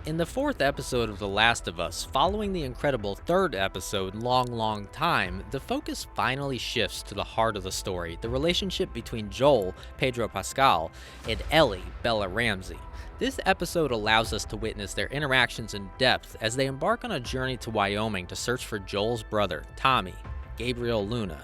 In the fourth episode of The Last of Us, following the incredible third episode, Long Time, the focus finally shifts to the heart of the story, the relationship between Joel, Pedro Pascal, and Ellie, Bella Ramsey. This episode allows us to witness their interactions in depth as they embark on a journey to Wyoming to search for Joel's brother, Tommy, Gabriel Luna.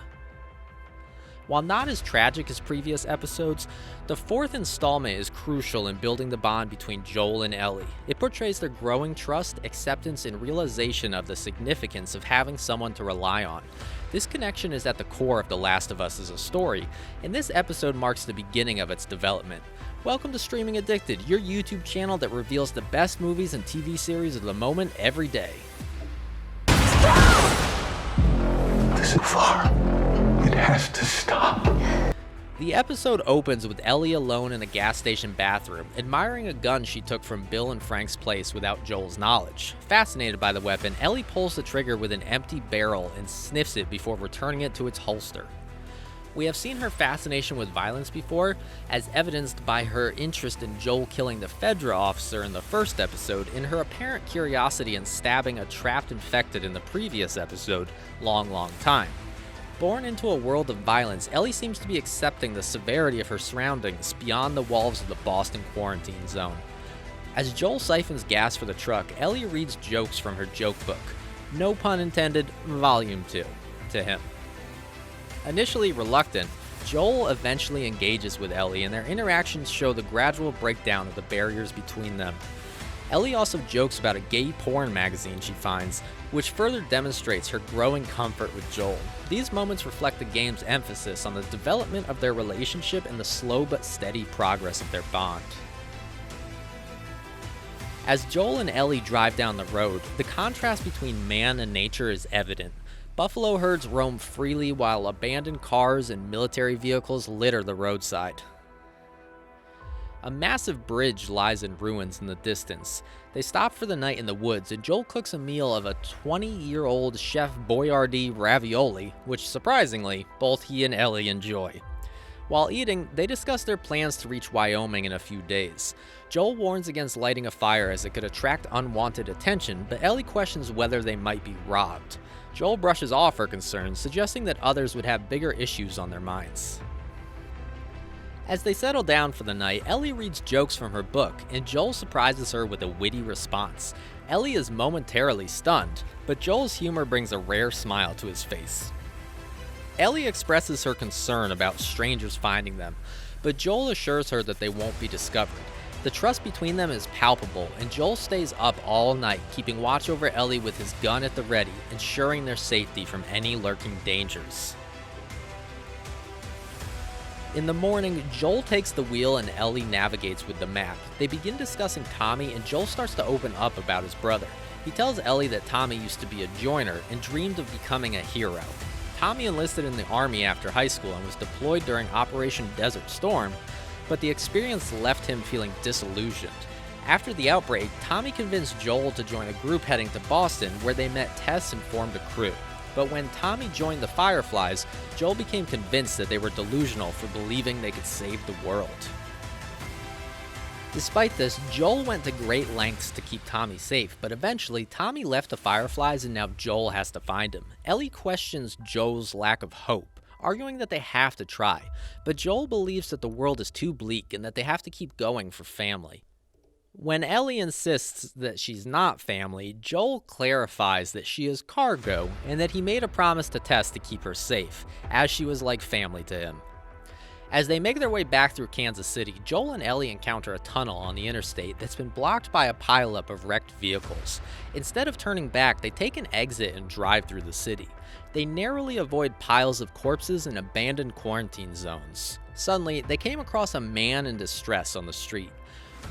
While not as tragic as previous episodes, the fourth installment is crucial in building the bond between Joel and Ellie. It portrays their growing trust, acceptance, and realization of the significance of having someone to rely on. This connection is at the core of The Last of Us as a story, and this episode marks the beginning of its development. Welcome to Streaming Addicted, your YouTube channel that reveals the best movies and TV series of the moment every day. This is far. It has to stop. The episode opens with Ellie alone in a gas station bathroom, admiring a gun she took from Bill and Frank's place without Joel's knowledge. Fascinated by the weapon, Ellie pulls the trigger with an empty barrel and sniffs it before returning it to its holster. We have seen her fascination with violence before, as evidenced by her interest in Joel killing the Fedra officer in the first episode, and her apparent curiosity in stabbing a trapped infected in the previous episode, Long Time. Born into a world of violence, Ellie seems to be accepting the severity of her surroundings beyond the walls of the Boston quarantine zone. As Joel siphons gas for the truck, Ellie reads jokes from her joke book, no pun intended, Volume 2, to him. Initially reluctant, Joel eventually engages with Ellie, and their interactions show the gradual breakdown of the barriers between them. Ellie also jokes about a gay porn magazine she finds, which further demonstrates her growing comfort with Joel. These moments reflect the game's emphasis on the development of their relationship and the slow but steady progress of their bond. As Joel and Ellie drive down the road, the contrast between man and nature is evident. Buffalo herds roam freely while abandoned cars and military vehicles litter the roadside. A massive bridge lies in ruins in the distance. They stop for the night in the woods, and Joel cooks a meal of a 20-year-old Chef Boyardee ravioli, which surprisingly, both he and Ellie enjoy. While eating, they discuss their plans to reach Wyoming in a few days. Joel warns against lighting a fire as it could attract unwanted attention, but Ellie questions whether they might be robbed. Joel brushes off her concerns, suggesting that others would have bigger issues on their minds. As they settle down for the night, Ellie reads jokes from her book, and Joel surprises her with a witty response. Ellie is momentarily stunned, but Joel's humor brings a rare smile to his face. Ellie expresses her concern about strangers finding them, but Joel assures her that they won't be discovered. The trust between them is palpable, and Joel stays up all night, keeping watch over Ellie with his gun at the ready, ensuring their safety from any lurking dangers. In the morning, Joel takes the wheel and Ellie navigates with the map. They begin discussing Tommy, and Joel starts to open up about his brother. He tells Ellie that Tommy used to be a joiner and dreamed of becoming a hero. Tommy enlisted in the army after high school and was deployed during Operation Desert Storm, but the experience left him feeling disillusioned. After the outbreak, Tommy convinced Joel to join a group heading to Boston, where they met Tess and formed a crew. But when Tommy joined the Fireflies, Joel became convinced that they were delusional for believing they could save the world. Despite this, Joel went to great lengths to keep Tommy safe, but eventually Tommy left the Fireflies and now Joel has to find him. Ellie questions Joel's lack of hope, arguing that they have to try, but Joel believes that the world is too bleak and that they have to keep going for family. When Ellie insists that she's not family, Joel clarifies that she is cargo and that he made a promise to Tess to keep her safe, as she was like family to him. As they make their way back through Kansas City, Joel and Ellie encounter a tunnel on the interstate that's been blocked by a pileup of wrecked vehicles. Instead of turning back, they take an exit and drive through the city. They narrowly avoid piles of corpses and abandoned quarantine zones. Suddenly, they came across a man in distress on the street.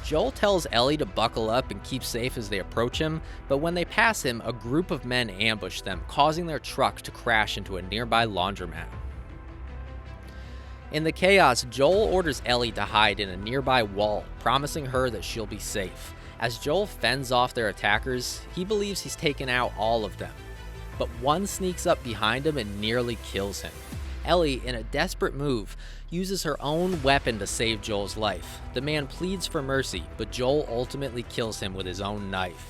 Joel tells Ellie to buckle up and keep safe as they approach him, but when they pass him, a group of men ambush them, causing their truck to crash into a nearby laundromat. In the chaos, Joel orders Ellie to hide in a nearby wall, promising her that she'll be safe. As Joel fends off their attackers, he believes he's taken out all of them, but one sneaks up behind him and nearly kills him. Ellie, in a desperate move, uses her own weapon to save Joel's life. The man pleads for mercy, but Joel ultimately kills him with his own knife.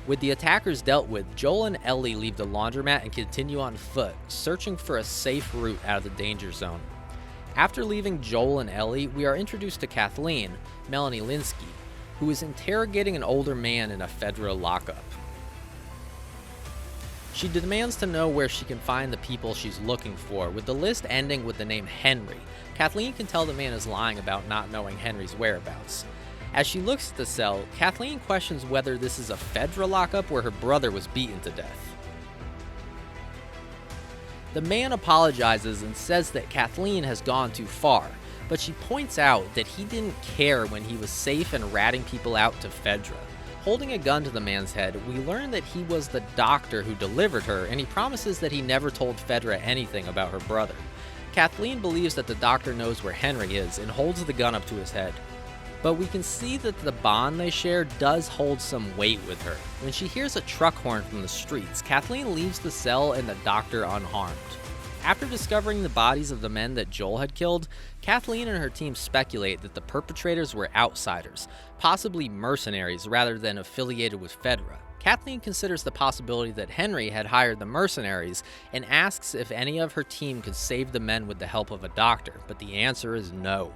With the attackers dealt with, Joel and Ellie leave the laundromat and continue on foot, searching for a safe route out of the danger zone. After leaving Joel and Ellie, we are introduced to Kathleen, Melanie Linsky, who is interrogating an older man in a federal lockup. She demands to know where she can find the people she's looking for, with the list ending with the name Henry. Kathleen can tell the man is lying about not knowing Henry's whereabouts. As she looks at the cell, Kathleen questions whether this is a federal lockup where her brother was beaten to death. The man apologizes and says that Kathleen has gone too far, but she points out that he didn't care when he was safe and ratting people out to Fedra. Holding a gun to the man's head, we learn that he was the doctor who delivered her, and he promises that he never told Fedra anything about her brother. Kathleen believes that the doctor knows where Henry is and holds the gun up to his head. But we can see that the bond they share does hold some weight with her. When she hears a truck horn from the streets, Kathleen leaves the cell and the doctor unharmed. After discovering the bodies of the men that Joel had killed, Kathleen and her team speculate that the perpetrators were outsiders, possibly mercenaries rather than affiliated with Fedra. Kathleen considers the possibility that Henry had hired the mercenaries and asks if any of her team could save the men with the help of a doctor, but the answer is no.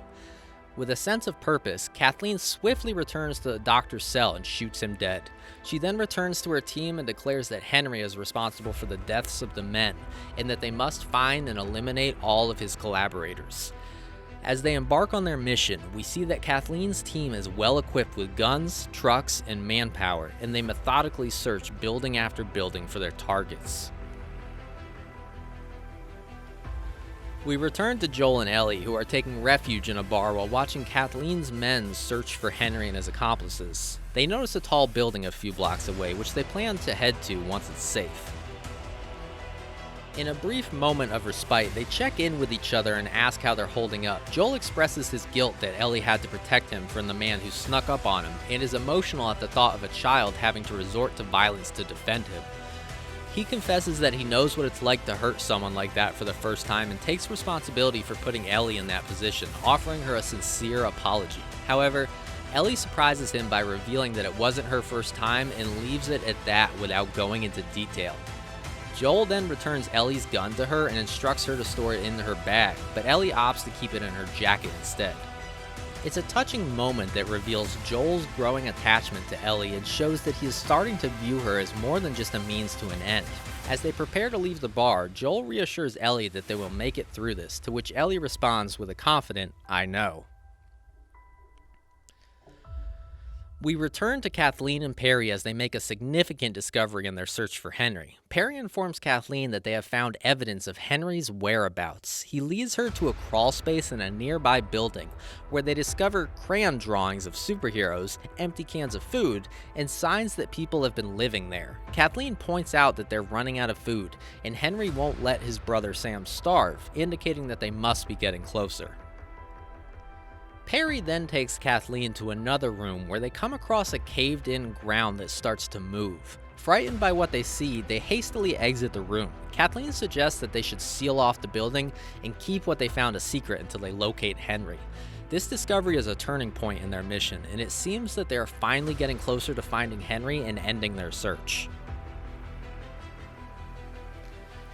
With a sense of purpose, Kathleen swiftly returns to the doctor's cell and shoots him dead. She then returns to her team and declares that Henry is responsible for the deaths of the men, and that they must find and eliminate all of his collaborators. As they embark on their mission, we see that Kathleen's team is well equipped with guns, trucks, and manpower, and they methodically search building after building for their targets. We return to Joel and Ellie, who are taking refuge in a bar while watching Kathleen's men search for Henry and his accomplices. They notice a tall building a few blocks away, which they plan to head to once it's safe. In a brief moment of respite, they check in with each other and ask how they're holding up. Joel expresses his guilt that Ellie had to protect him from the man who snuck up on him, and is emotional at the thought of a child having to resort to violence to defend him. He confesses that he knows what it's like to hurt someone like that for the first time and takes responsibility for putting Ellie in that position, offering her a sincere apology. However, Ellie surprises him by revealing that it wasn't her first time and leaves it at that without going into detail. Joel then returns Ellie's gun to her and instructs her to store it in her bag, but Ellie opts to keep it in her jacket instead. It's a touching moment that reveals Joel's growing attachment to Ellie and shows that he is starting to view her as more than just a means to an end. As they prepare to leave the bar, Joel reassures Ellie that they will make it through this, to which Ellie responds with a confident, "I know." We return to Kathleen and Perry as they make a significant discovery in their search for Henry. Perry informs Kathleen that they have found evidence of Henry's whereabouts. He leads her to a crawl space in a nearby building, where they discover crayon drawings of superheroes, empty cans of food, and signs that people have been living there. Kathleen points out that they're running out of food, and Henry won't let his brother Sam starve, indicating that they must be getting closer. Perry then takes Kathleen to another room where they come across a caved-in ground that starts to move. Frightened by what they see, they hastily exit the room. Kathleen suggests that they should seal off the building and keep what they found a secret until they locate Henry. This discovery is a turning point in their mission, and it seems that they are finally getting closer to finding Henry and ending their search.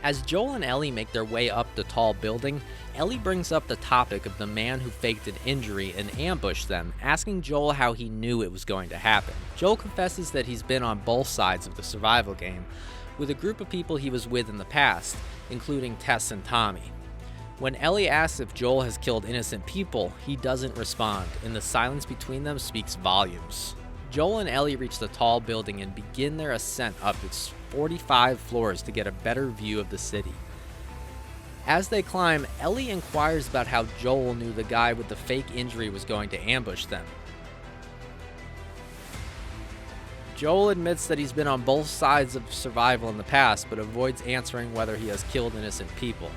As Joel and Ellie make their way up the tall building, Ellie brings up the topic of the man who faked an injury and ambushed them, asking Joel how he knew it was going to happen. Joel confesses that he's been on both sides of the survival game, with a group of people he was with in the past, including Tess and Tommy. When Ellie asks if Joel has killed innocent people, he doesn't respond, and the silence between them speaks volumes. Joel and Ellie reach the tall building and begin their ascent up its 45 floors to get a better view of the city. As they climb, Ellie inquires about how Joel knew the guy with the fake injury was going to ambush them. Joel admits that he's been on both sides of survival in the past, but avoids answering whether he has killed innocent people.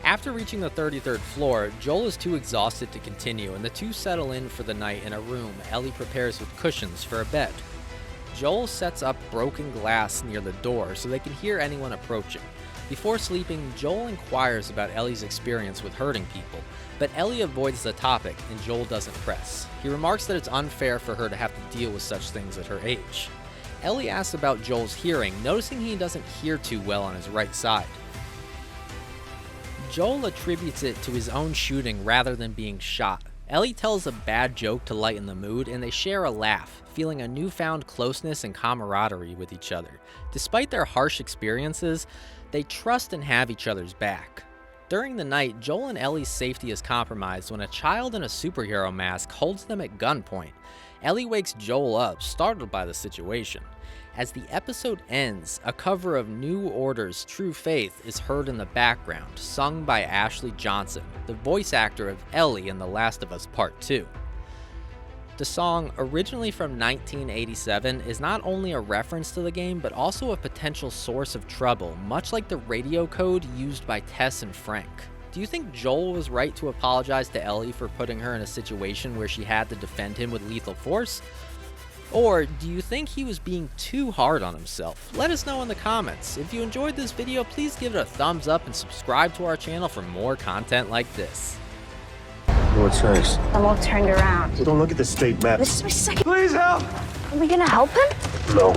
After reaching the 33rd floor, Joel is too exhausted to continue, and the two settle in for the night in a room Ellie prepares with cushions for a bed. Joel sets up broken glass near the door so they can hear anyone approaching. Before sleeping, Joel inquires about Ellie's experience with hurting people, but Ellie avoids the topic and Joel doesn't press. He remarks that it's unfair for her to have to deal with such things at her age. Ellie asks about Joel's hearing, noticing he doesn't hear too well on his right side. Joel attributes it to his own shooting rather than being shot. Ellie tells a bad joke to lighten the mood, and they share a laugh, feeling a newfound closeness and camaraderie with each other. Despite their harsh experiences, they trust and have each other's back. During the night, Joel and Ellie's safety is compromised when a child in a superhero mask holds them at gunpoint. Ellie wakes Joel up, startled by the situation. As the episode ends, a cover of New Order's True Faith is heard in the background, sung by Ashley Johnson, the voice actor of Ellie in The Last of Us Part 2. The song, originally from 1987, is not only a reference to the game, but also a potential source of trouble, much like the radio code used by Tess and Frank. Do you think Joel was right to apologize to Ellie for putting her in a situation where she had to defend him with lethal force? Or do you think he was being too hard on himself? Let us know in the comments. If you enjoyed this video, please give it a thumbs up and subscribe to our channel for more content like this. What's nice? I'm all turned around. Well, don't look at the state map. This is my second. Please help! Are we gonna help him? No.